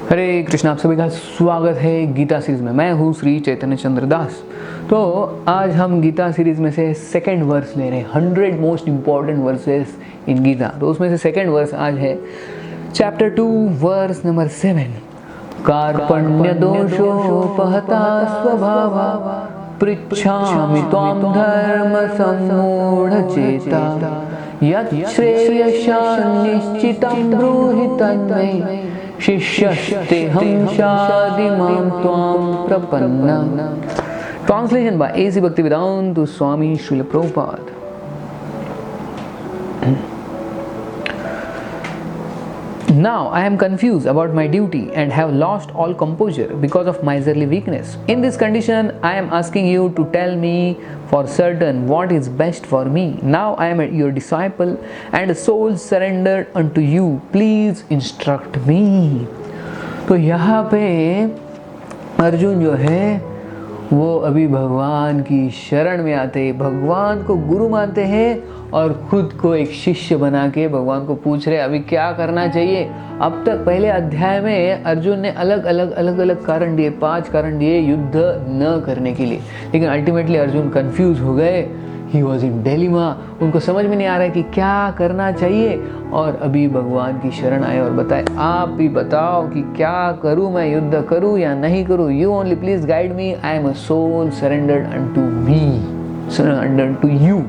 हरे कृष्णा, आप सभी का स्वागत है गीता सीरीज में। मैं हूँ श्री चैतन्य चंद्र दास। तो आज हम गीता सीरीज में से सेकंड वर्स ले रहे हैं, 100 मोस्ट इम्पॉर्टेंट वर्सेस इन गीता। तो उसमें से सेकंड वर्स आज है चैप्टर 2 वर्स नंबर 7। कार्पण्य दोषोपहता स्वभावा पृच्छामि त्वां धर्म सम्मूढचेता यत् श्रेयसां निश्चितं ब्रूहि तन्मे शिष्यस्तेहं शादिमां त्वां प्रपन्ना। Translation by A.C. Bhaktivedanta Swami Srila Prabhupada. Now I am confused about my duty and have lost all composure because of miserly weakness. In this condition, I am asking you to tell me for certain what is best for me. Now I am your disciple and a soul surrendered unto you. Please instruct me. तो यहाँ पे अर्जुन जो है वो अभी भगवान की शरण में आते, भगवान को गुरु मानते हैं और खुद को एक शिष्य बना के भगवान को पूछ रहे अभी क्या करना चाहिए। अब तक पहले अध्याय में अर्जुन ने अलग अलग कारण दिए, 5 कारण दिए युद्ध न करने के लिए, लेकिन अल्टीमेटली अर्जुन कंफ्यूज हो गए। ही वॉज इन डिलेमा, उनको समझ में नहीं आ रहा है कि क्या करना चाहिए। और अभी भगवान की शरण आए और बताए आप ही बताओ कि क्या करूं, मैं युद्ध करूं या नहीं करूं। You only please guide me, I am a soul surrendered unto me, surrendered to you.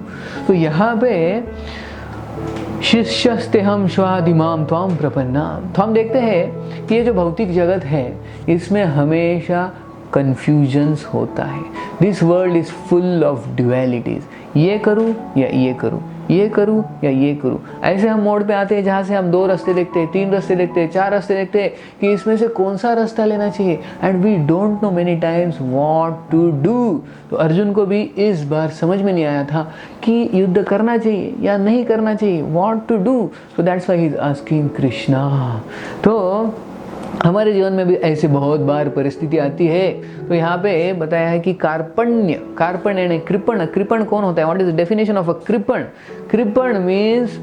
तो यहाँ पे शिष्यस्तेहं स्वादिमां त्वां प्रपन्नाम। तो हम देखते हैं कि ये जो भौतिक जगत है इसमें हमेशा कन्फ्यूजन्स होता है। This world is full of dualities, ये करूं या ये करूं, ये करूं या ये करूं। ऐसे हम मोड़ पे आते हैं जहाँ से हम 2 रास्ते देखते हैं, 3 रास्ते देखते हैं, 4 रास्ते देखते हैं कि इसमें से कौन सा रास्ता लेना चाहिए। And we don't know many times what to do. तो अर्जुन को भी इस बार समझ में नहीं आया था कि युद्ध करना चाहिए या नहीं करना चाहिए, what to do. So that's why he is asking Krishna. तो हमारे जीवन में भी ऐसे बहुत बार परिस्थिति आती है। तो यहाँ पे बताया है कि कार्पण्य, कार्पण्य यानी कृपण। कृपण कौन होता है? What is the definition of a kripana? Kripana means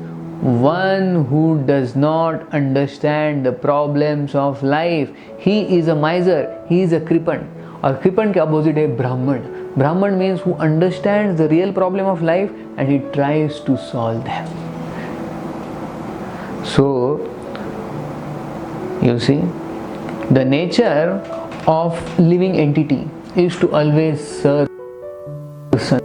one who does not understand the problems of life. He is a miser, he is a kripana. और कृपण के अपोजिट है ब्राह्मण। Brahmana means who understands the real problem of life and he tries to solve them. So you see, the nature of living entity is to always serve person.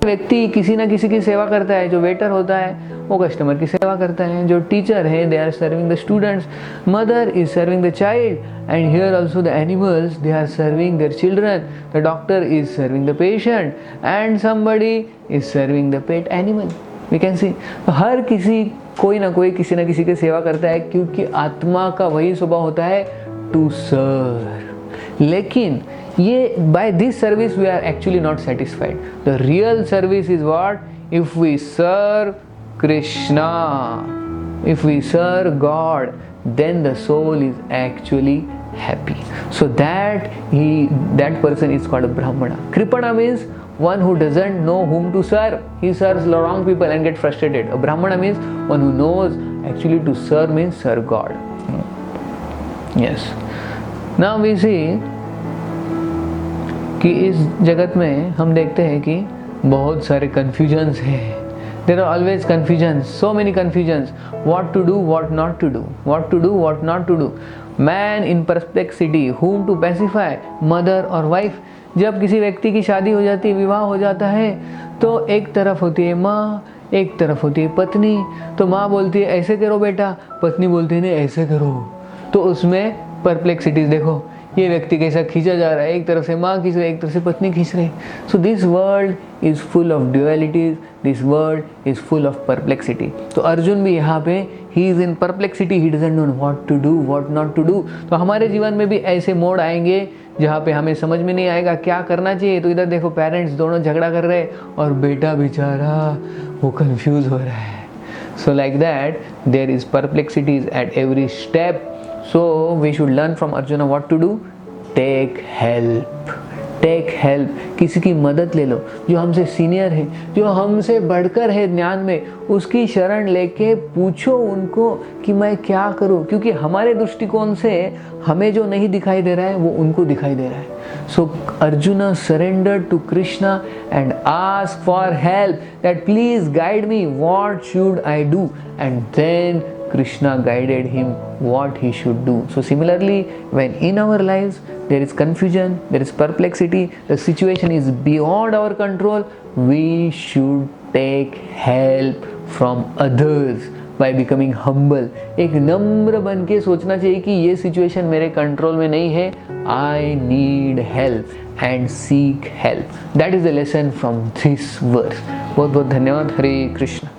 व्यक्ति किसी ना किसी की सेवा करता है। जो वेटर होता है वो कस्टमर की सेवा करता है, जो टीचर है they are serving the students, mother is serving the child and here also the animals they are serving their children, the doctor is serving the patient and somebody is serving the pet animal. We can see, हर किसी कोई ना कोई किसी ना किसी की सेवा करता है, क्योंकि आत्मा का वही स्वभाव होता है टू सर्व। लेकिन ये by this service we are actually not satisfied. The real service is what? If we serve Krishna, if we serve God, then the soul is actually happy. So that person is called a brahmana. Kripana means one who doesn't know whom to serve. He serves the wrong people and get frustrated. A brahmana means one who knows actually to serve means serve God. Yes. Now we see कि इस जगत में हम देखते हैं कि बहुत सारे confusions हैं. There are always confusions, so many confusions. What to do, what not to do. What to do, what not to do. Man in perplexity, whom to pacify, mother or wife. जब किसी व्यक्ति की शादी हो जाती है, विवाह हो जाता है, तो एक तरफ होती है माँ, एक तरफ होती है पत्नी। तो माँ बोलती है ऐसे करो बेटा, पत्नी बोलती है नहीं ऐसे करो। तो उसमें परप्लेक्सिटीज देखो, ये व्यक्ति कैसा खींचा जा रहा है, एक तरफ से माँ खींच रही है, एक तरफ से पत्नी खींच रही है। So this world is full of dualities, this world is full of perplexity. तो अर्जुन भी यहाँ पे he is in perplexity, he doesn't know what to do, what not to do. तो हमारे जीवन में भी ऐसे मोड़ आएंगे जहाँ पे हमें समझ में नहीं आएगा क्या करना चाहिए। तो इधर देखो पेरेंट्स दोनों झगड़ा कर रहे हैं और बेटा बेचारा वो कंफ्यूज हो रहा है। So like that there is perplexities at every step. So we should learn from Arjuna what to do. Take help. Take help, किसी की मदद ले लो, जो हमसे सीनियर है, जो हमसे बढ़कर है ज्ञान में, उसकी शरण लेके पूछो उनको कि मैं क्या करूं, क्योंकि हमारे दृष्टिकोण से हमें जो नहीं दिखाई दे रहा है वो उनको दिखाई दे रहा है. So Arjun surrendered to Krishna and ask for help that please guide me, what should I do, and then Krishna guided him what he should do. So similarly, when in our lives there is confusion, there is perplexity, the situation is beyond our control, we should take help from others by becoming humble. एक नम्र बन के सोचना चाहिए कि ये situation मेरे control में नहीं है, I need help and seek help. That is the lesson from this verse. बहुत बहुत धन्यवाद. हरे कृष्ण.